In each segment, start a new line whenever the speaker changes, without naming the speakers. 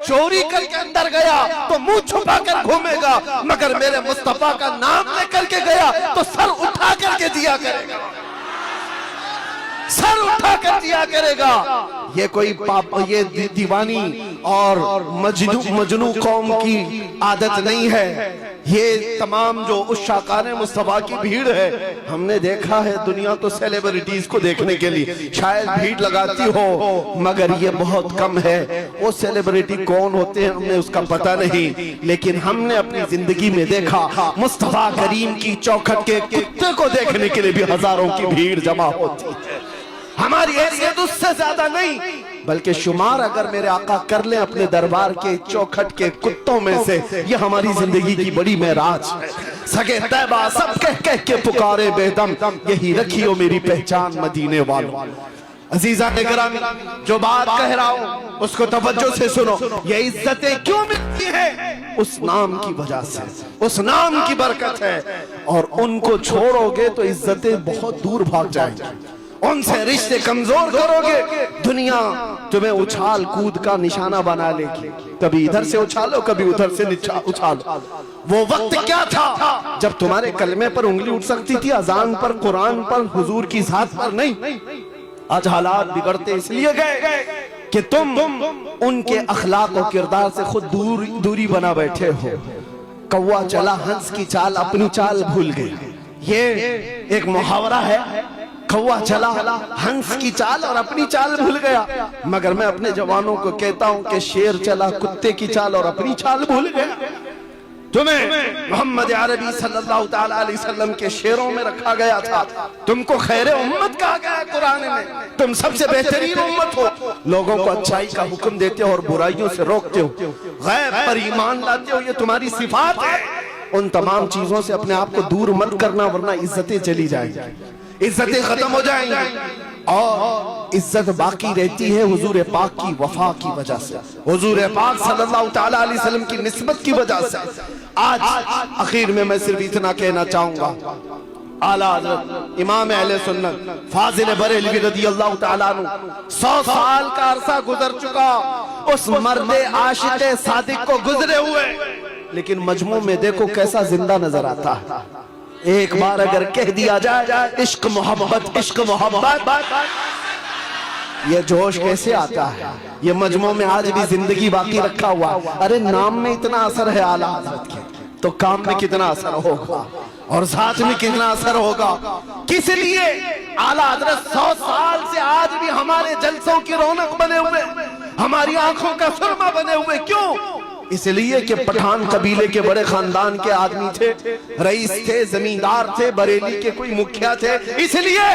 चोरी करके अंदर गया तो मुंह छुपा कर घूमेगा, मगर मेरे मुस्तफा का नाम लेकर के गया तो सर उठा करके दिया करेगा, सर उठा कर दिया करेगा। ये कोई पाप, ये दीवानी और मजनू कौम की आदत नहीं है। ये तमाम जो उस शाकाने मुस्तफा की भीड़ है, हमने देखा है दुनिया तो सेलिब्रिटीज को देखने के लिए शायद भीड़ लगाती हो, मगर ये बहुत कम है। वो सेलिब्रिटी कौन होते हैं हमें उसका पता नहीं, लेकिन हमने अपनी जिंदगी में देखा मुस्तफा करीम की चौखट के कुत्ते को देखने के लिए भी हजारों की भीड़ जमा होती है। हमारी हैसियत उससे ज्यादा नहीं, बल्कि शुमार अगर मेरे आका कर लें अपने दरबार के चौखट के कुत्तों में से, ये हमारी जिंदगी की बड़ी मेराज है। सगे तैबा सब कह कह के पुकारे बेदम, यही रखियो मेरी पहचान मदीने वालों। अजीजा ने गिरामी, जो बात कह रहा हूँ उसको तवज्जो से सुनो। ये इज्जतें क्यों मिलती हैं? उस नाम की वजह से, उस नाम की बरकत है। और उनको छोड़ोगे तो इज्जतें बहुत दूर भाग जाएंगी, उनसे रिश्ते कमजोर करोगे, दुनिया तुम्हें उछाल कूद का निशाना बना लेगी। कभी इधर से उछालो, कभी उधर से उछालो। वो वक्त क्या था जब तुम्हारे कलमे पर उंगली उठ सकती थी, अजान पर, कुरान पर, हुजूर की जात पर नहीं। आज हालात बिगड़ते इसलिए गए कि तुम उनके अखलाक और किरदार से खुद दूरी बना बैठे हो। कौवा चला हंस की चाल, अपनी चाल भूल गई। ये एक मुहावरा है, कौवा चला हंस की चाल और अपनी चाल भूल गया। मगर मैं अपने जवानों को कहता हूं कि शेर चला कुत्ते की चाल और अपनी चाल भूल गया। तुम्हें मोहम्मद अरबी सल्लल्लाहु तआला अलैहि वसल्लम के शेरों में रखा गया था, तुमको खैरे उम्मत कहा गया है कुरान में, तुम सबसे बेहतरीन उम्मत हो। लोगों को अच्छाई का हुक्म देते हो और बुराइयों से रोकते हो, गैब पर ईमान लाते हो, ये तुम्हारी सिफात है। उन तमाम चीजों से अपने आप को दूर मत करना, वरना इज्जतें चली जाएंगी, इज्जतें खत्म हो जाएंगी। और इज्जत बाकी रहती है हुजूर पाक की वफा की वजह से, हुजूर पाक सल्लल्लाहु तआला अलैहि वसल्लम की निस्बत की वजह से। आज आखिर में मैं सिर्फ इतना कहना चाहूंगा, आला हज़रत इमाम अहले सुन्नत फाजिल बरेलवी रज़ियल्लाहु तआला अन्हु 100 साल का अरसा गुजर चुका, उस मर्दे आशिक़े सादिक को गुजरे हुए, लेकिन मजमू में देखो कैसा जिंदा नजर आता है। एक बार अगर कह दिया जाए इश्क मोहब्बत, इश्क मोहब्बत, ये जोश कैसे आता है? ये मजमू में आज भी जिंदगी बाकी रखा हुआ। अरे नाम में इतना असर है आला हज़रत के, तो काम में कितना असर होगा और साथ में कितना असर होगा। किस लिए आला हज़रत 100 साल से आज भी हमारे जलसों की रौनक बने हुए, हमारी आंखों का सुरमा बने हुए? क्यों? इसलिए कि पठान कबीले के बड़े खानदान के आदमी थे, रईस थे, जमींदार थे, बरेली के कोई मुखिया थे। इसलिए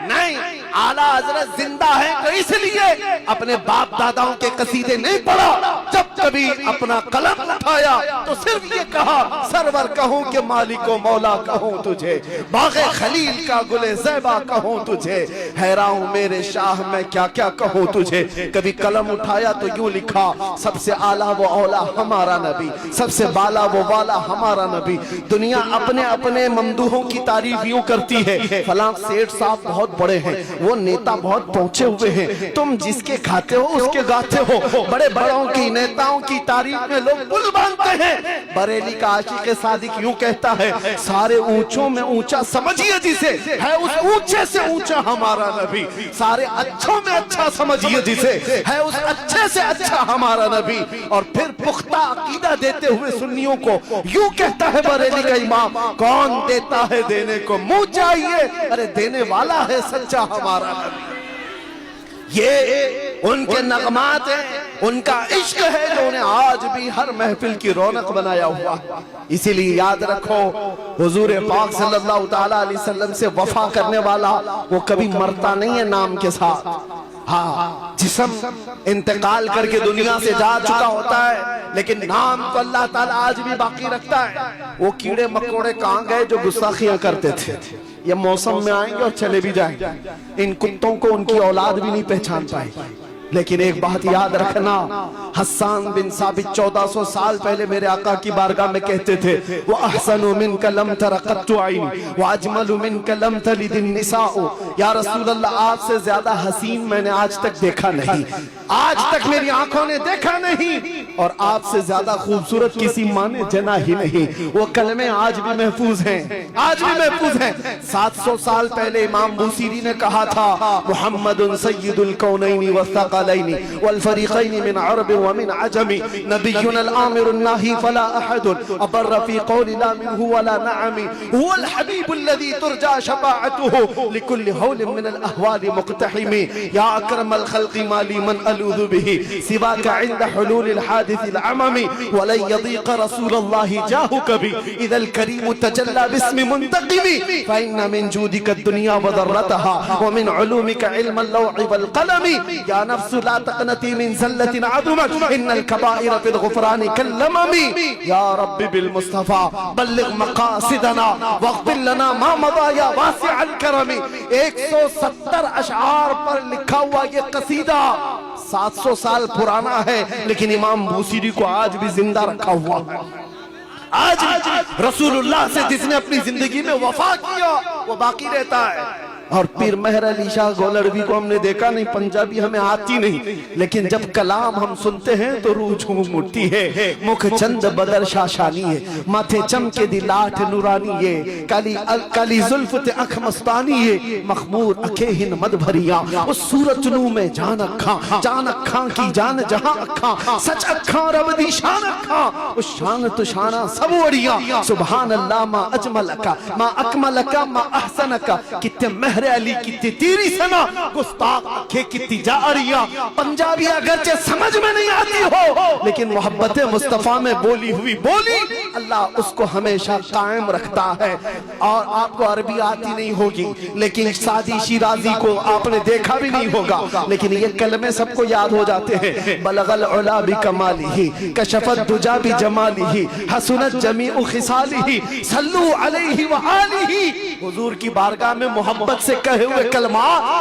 नहीं, आला हज़रत जिंदा है तो इसलिए अपने बाप दादाओं के कसीदे नहीं पढ़ा, जब कभी अपना कलम उठाया तो सिर्फ ये कहा, सरवर कहूं कि मालिको मौला कहूं तुझे, बाग़े खलील का गुले ज़ैबा कहूं तुझे, हैरान मेरे शाह मैं क्या क्या कहूं तुझे। कभी कलम उठाया तो यूं लिखा, सबसे आला वो औला हमारा नबी, सबसे बाला वो वाला हमारा नबी। दुनिया अपने अपने ममदूहों की तारीफ यूं करती है, फलां सेठ साहब बहुत बड़े हैं, वो नेता बहुत पहुंचे हुए हैं, तुम जिसके खाते हो उसके गाते हो। बड़े बड़ों की, नेताओं की तारीफ में लोग पुल बांधते हैं। बरेली का आशिक़ सादिक यूं कहता है, सारे ऊंचों में ऊंचा समझिए जिसे, है उस ऊंचे से ऊंचा हमारा नबी। सारे अच्छों में अच्छा समझिए जिसे, है उस अच्छे से अच्छा हमारा नबी। और फिर पुख्ता अकीदा देते हुए सुन्नियों को यूं कहता है बरेली का इमाम, कौन देता है देने को मुंह चाहिए, अरे देने वाला है सच्चा हमारा नबी। ये उनके नगमात हैं, उनका इश्क है जो उन्हें आज भी हर महफिल की रौनक बनाया हुआ। इसीलिए याद रखो, हुजूर पाक सल्लल्लाहु तआला अलैहि वसल्लम से वफा करने वाला वो कभी मरता नहीं है नाम के साथ। हाँ, जिस्म इंतकाल करके दुनिया से जा चुका होता है, लेकिन नाम तो अल्लाह ताला आज भी बाकी रखता है। वो कीड़े मकोड़े कहाँ गए जो गुस्ताखियां करते थे? ये मौसम में आएंगे और चले भी जाएंगे। इन कुत्तों को उनकी औलाद भी नहीं पहचान पाएगी। लेकिन एक बात याद रखना, हस्सान बिन साबित 1400 साल पहले मेरे आका की बारगाह में कहते थे, वो अहसनु मिनका लम तरा क़त्तु आईनी व अजमलु मिनका लम तलिदिन निसाउ। या रसूल अल्लाह, आपसे ज्यादा हसीन मैंने आज तक देखा नहीं, आज तक मेरी आंखों ने देखा नहीं, और आपसे ज्यादा खूबसूरत किसी माँ ने जना ही नहीं। वो कलमे आज भी महफूज हैं, आज भी महफूज हैं। 700 साल पहले इमाम बूसीरी ने कहा था, मुहम्मदुन सय्यिदुल कौनैनि वस्सक़लैनि वल फ़रीक़ैनि मिन अरब व मिन अजमी नबियुन अल आमिरुन नाही फला अहदुन अबर्र फ़ी क़ौलि ला मिन्हु वला नअमी हुवल हबीबुल लज़ी तुरजा शफ़ाअतुहु लिकुल्लि हौलिन मिन अल अहवालि मुक़्तहिमी या अकरमल ख़ल्क़ि मा ली मन अलूज़ु बिही सिवाका इंद हुलूलिल हादिसिल अममी वलन यदीक़ रसूलल्लाहि जाहु कभी इदल करीम तजल्ला बिस्मि मुंतक़िमी फ़इन्न मिन जूदिका दुनिया व दर्रतहा व मिन उलूमिका इल्मल लौहि वल क़लमी या नफ्सु ला तक़नती मिन ज़ल्लतिन अज़मत इन्नल कबाइर फ़िल ग़ुफ़रानि कल्लममी या रब्बी बिल मुस्तफ़ा बल्लिग़ मक़ासिदना वग़फ़िर लना मा मज़ा या वासिअल करमी। 170 अशआर पर लिखा हुआ ये कसीदा 700 साल पुराना है, लेकिन इमाम बूसीरी को आज भी जिंदा रखा हुआ है। आज रसूलुल्लाह से जिसने अपनी जिंदगी में वफा किया वो बाकी रहता है। और पीर मेहर अली शाह गोलरवी को हमने देखा नहीं, पंजाबी हमें आती नहीं, लेकिन जब कलाम हम सुनते हैं तो रूह झूम उठती है। मुख चंद बदर शाशानी है, माथे चमके दी लाठ नूरानी है, काली काली जुल्फ ते अख मस्तानी है, मखमूर अखे हिन मद भरिया उस सूरत नू में जान अखा की जान जहां अखा सच अखा रब दी शान अखा उस शान तो शाना सब वड़िया सुभान अल्लाह मा अजमलका मा अकमलका मा अहसनका कितने अली की तेरी सना गुस्ताख आंखें कितनी जारिया। पंजाबी अगरचे समझ में नहीं आती हो, लेकिन मोहब्बत मुस्तफा में बोली हुई बोली अल्लाह उसको हमेशा कायम रखता है। और आपको अरबी आती नहीं होगी, लेकिन सादी शिराजी को आपने देखा भी नहीं होगा, लेकिन ये कलमे सबको याद हो जाते हैं। बलगल उला बि कमालिही कशफत दुजा बि जमालिही हसनत जमीउ खिसालिही सल्लू अलैहि व आलिही। हुजूर की बारगाह में मोहब्बत से कहे हुए कलमा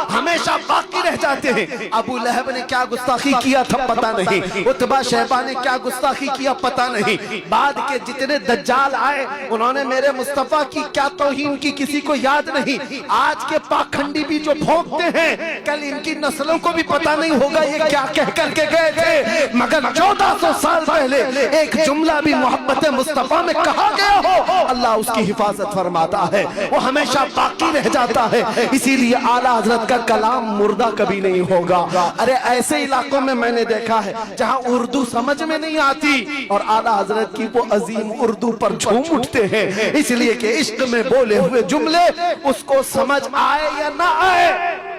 हमेशा बाकी रह जाते हैं। अबू लहब ने क्या गुस्ताखी किया था पता नहीं, उतबा शहबा ने क्या गुस्ताखी किया पता नहीं, बाद के जितने दज्जाल आए उन्होंने मेरे मुस्तफा की क्या तौहीन की किसी को याद नहीं। आज के पाखंडी भी जो भोंकते हैं कल इनकी नस्लों को भी पता नहीं होगा ये क्या कह करके गए थे, मगर 1400 साल पहले एक जुमला भी मोहब्बत मुस्तफा में कहा गया हो अल्लाह उसकी हिफाजत फरमाता है, वो हमेशा बाकी रह जाता है। इसीलिए आला हजरत का कलाम मुर्दा कभी नहीं होगा। अरे ऐसे इलाकों में मैंने देखा है जहां उर्दू समझ में नहीं आती और आला हजरत की वो अजीम उर्दू पर झूम उठते हैं, इसलिए कि इश्क में बोले हुए जुमले उसको समझ आए या ना आए,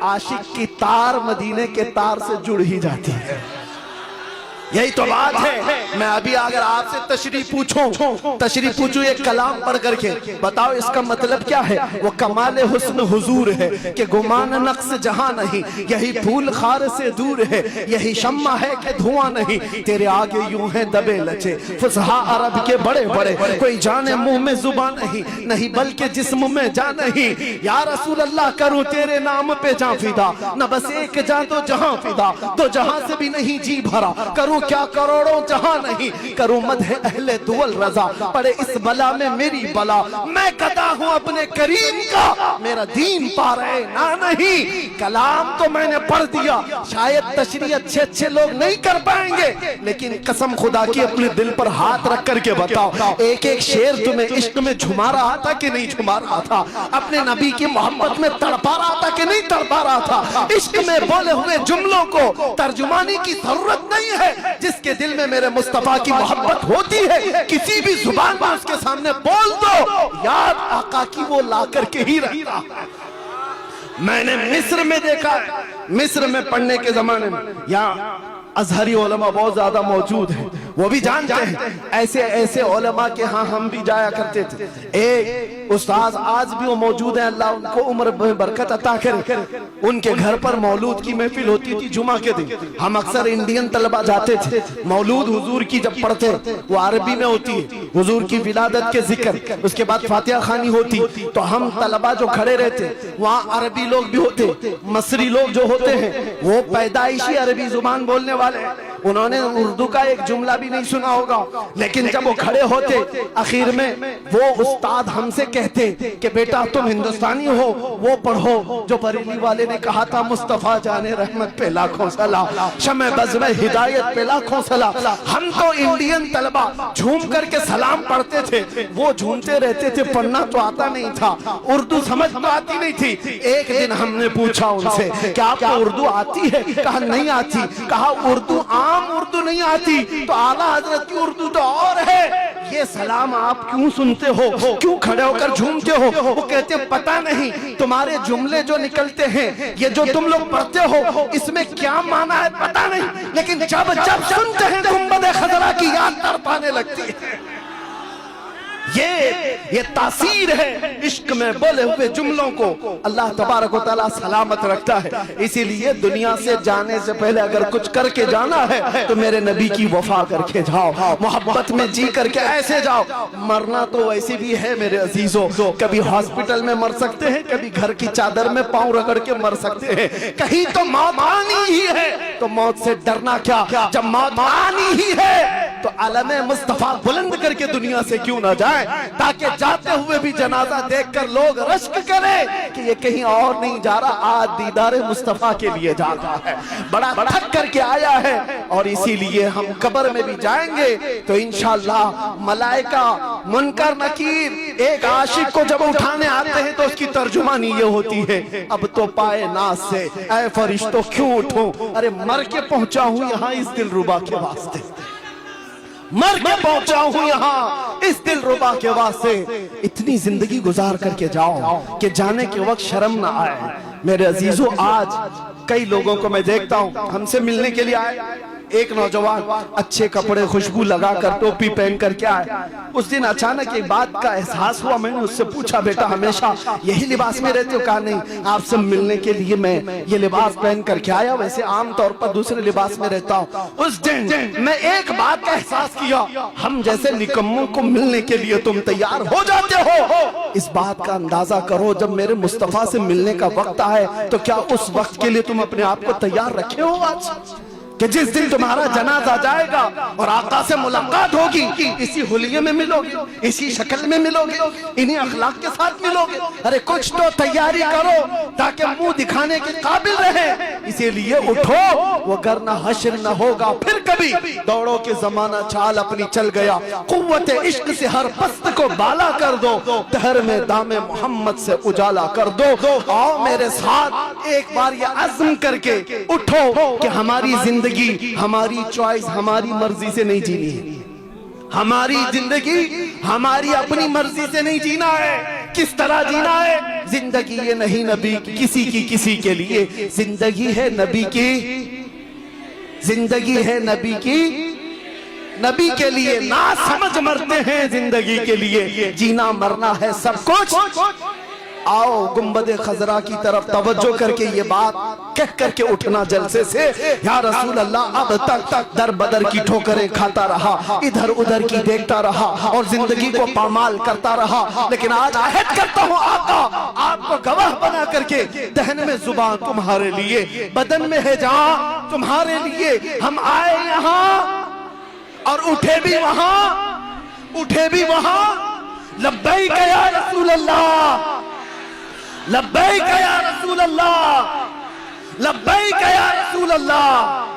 आशिक की तार मदीने के तार से जुड़ ही जाती है। यही तो बात है। मैं अभी अगर आपसे तशरीफ पूछूं एक कलाम पढ़ करके बताओ इसका मतलब क्या है, वो कमाल हुस्न हुजूर है कि गुमान नक्स जहां नहीं, यही फूल खार से दूर है, यही शम्मा है कि धुआं नहीं, तेरे आगे यूं है दबे लचे फुसहा अरब के बड़े बड़े, कोई जाने मुंह में जुबान नहीं बल्कि जिस्म में जा नहीं। या रसूल अल्लाह करूं तेरे नाम पे जा फिदा, न बस एक जा तो जहां फिदा, तो जहां से भी नहीं जी भरा, करूं क्या करोड़ों जहां नहीं, करूं मदह अहले दुवल रजा, पड़े इस बला में मेरी बला, मैं कदा हूं अपने करीम का, मेरा दीन पा रहे ना नहीं। कलाम तो मैंने पढ़ दिया, शायद तशरीह अच्छे लोग नहीं कर पाएंगे, लेकिन कसम खुदा की अपने दिल पर हाथ रख करके बताओ एक एक शेर तुम्हें इश्क में झुमा रहा था कि नहीं झुमा रहा था, अपने नबी की मोहब्बत में तड़पा रहा था कि नहीं तड़पा रहा था। इश्क में बोले हुए जुमलों को तर्जुमानी की जरूरत नहीं है, जिसके दिल में मेरे मुस्तफा की मोहब्बत होती है किसी भी जुबान में उसके सामने बोल दो, याद आका की वो ला करके ही रहता है। मैंने मिस्र में देखा है, मिस्र में पढ़ने के जमाने में यहाँ अजहरी उलमा बहुत ज्यादा मौजूद है, वो भी जानते हैं ऐसे ऐसे उलमा के हाँ हम भी जाया करते थे। एक उस्ताद आज भी वो मौजूद है, अल्लाह उनको उम्र में बरकत अता करे। उनके घर पर मौलूद की महफिल होती थी जुमा के दिन, हम अक्सर इंडियन तलबा जाते थे। मौलूद हुजूर की जब पढ़ते वो अरबी में होती है, हुजूर की विलादत के जिक्र, उसके बाद फातिहा खानी होती, तो हम तलबा जो खड़े रहते वहाँ अरबी लोग भी होते, मसरी लोग जो होते हैं वो पैदाइशी अरबी जुबान बोलने वाले, उन्होंने उर्दू का एक जुमला भी नहीं सुना होगा, लेकिन जब वो खड़े होते आखिर में वो उस्ताद हमसे कहते कि बेटा तुम हिंदुस्तानी हो, वो पढ़ो जो बरेली वाले ने कहा था, मुस्तफा जाने रहमत पे लाखों सलाम, शमे बज़ में हिदायत पे लाखों सलाम। हम तो इंडियन तलबा झूम करके सलाम पढ़ते थे, वो झूमते रहते थे, पढ़ना तो आता नहीं था, उर्दू समझ तो आती नहीं थी। एक दिन हमने पूछा उनसे क्या आपको उर्दू आती है? कहा नहीं आती। कहा उर्दू आम उर्दू नहीं आती तो आला हजरत की उर्दू तो और है, ये सलाम आप क्यों सुनते हो, क्यों खड़े होकर झूमते हो? वो कहते पता नहीं, तुम्हारे जुमले जो निकलते हैं, ये जो तुम लोग पढ़ते हो, इसमें क्या माना है पता नहीं, लेकिन जब जब सुनते हैं गुंबद खजरा की याद तड़पाने लगती है। ये तासीर है इश्क में बोले हुए जुमलों को अल्लाह तबारक व तआला सलामत रखता है। इसीलिए दुनिया से जाने से पहले अगर कुछ करके जाना है तो मेरे नबी की वफा करके जाओ, मोहब्बत में जी करके ऐसे जाओ। मरना तो वैसे भी है मेरे अजीजों, कभी हॉस्पिटल में मर सकते हैं, कभी घर की चादर में पांव रगड़ के मर सकते हैं, कहीं तो मौत आनी ही है, तो मौत से डरना क्या? जब मौत आनी ही है तो आलमे मुस्तफा बुलंद करके दुनिया से क्यों ना जाए, ताकि जाते हुए भी जनाजा देखकर लोग रश्क करें कि ये कहीं और नहीं जा रहा, आज दीदार मुस्तफा के लिए जा रहा है, बड़ा थक करके आया है। और इसीलिए हम कब्र में भी जाएंगे तो इंशाअल्लाह मलाइका मुनकर नकीर एक आशिक को जब उठाने आते हैं तो उसकी तर्जुमानी ये होती है, अब तो पाए नाज से ऐ फरिश्तों क्यों उठूं, अरे मर के पहुंचा हूं यहाँ इस दिलरुबा के वास्ते, मर के पहुंचा हूं यहाँ इस दिलरुबा के वास्ते। इतनी जिंदगी गुजार करके जाओ कि जाने के वक्त शर्म ना आए। मेरे अजीजों, आज कई लोगों को मैं देखता हूं हमसे मिलने के लिए आए, एक नौजवान अच्छे कपड़े खुशबू लगाकर टोपी पहन कर के आए। उस दिन अचानक एक बात का एहसास हुआ, मैंने उससे पूछा बेटा हमेशा यही लिबास में रहते हो? कहा नहीं, आपसे मिलने के लिए मैं ये लिबास पहन करके आया, वैसे आमतौर पर दूसरे लिबास में रहता हूँ। उस दिन मैं एक बात का एहसास किया, हम जैसे निकम्मों को मिलने के लिए तुम तैयार हो जाते हो, इस बात का अंदाजा करो जब मेरे मुस्तफा से मिलने का वक्त आए तो क्या उस वक्त के लिए तुम अपने आप को तैयार रखे हो आज कि जिस दिन तुम्हारा जनाजा जाएगा और आका से मुलाकात होगी, इसी हुलिये में मिलोगे, इसी शक्ल में मिलोगे, इन्हीं अखलाक के साथ मिलोगे। अरे कुछ तो तैयारी करो ताकि मुंह दिखाने के काबिल रहे। इसीलिए उठो, वो करना हश्र न होगा फिर कभी, दौड़ो के जमाना चाल अपनी चल गया, कुव्वत इश्क से हर पस्त को बाला कर दो, तहर में दामे मोहम्मद से उजाला कर दो। आओ मेरे साथ एक बार ये अज़्म करके उठो कि हमारी जिंदगी, हमारी चॉइस, हमारी मर्जी से नहीं जीनी है, हमारी जिंदगी हमारी अपनी मर्जी से नहीं जीना है। किस तरह जीना है? जिंदगी ये नहीं नबी किसी की किसी के लिए, जिंदगी है नबी की, जिंदगी है नबी की, नबी के लिए। ना समझ मरते हैं जिंदगी के लिए, जीना मरना है सब कुछ। आओ गुंबदे खजरा की तरफ तवज्जो करके ये बात कह करके उठना जलसे से, या रसूल अल्लाह अब तक दर बदर की ठोकरें खाता रहा, इधर उधर की देखता रहा और जिंदगी को पामाल करता रहा, लेकिन आज अहद करता हूँ आका आपको गवाह बना करके, दहन में जुबान तुम्हारे लिए, बदन में है जान तुम्हारे लिए। हम आए यहाँ और उठे भी वहां, उठे भी वहां। लब्बैक या रसूल अल्लाह, लब्बैक या रसूल अल्लाह, लब्बैक या रसूल अल्लाह।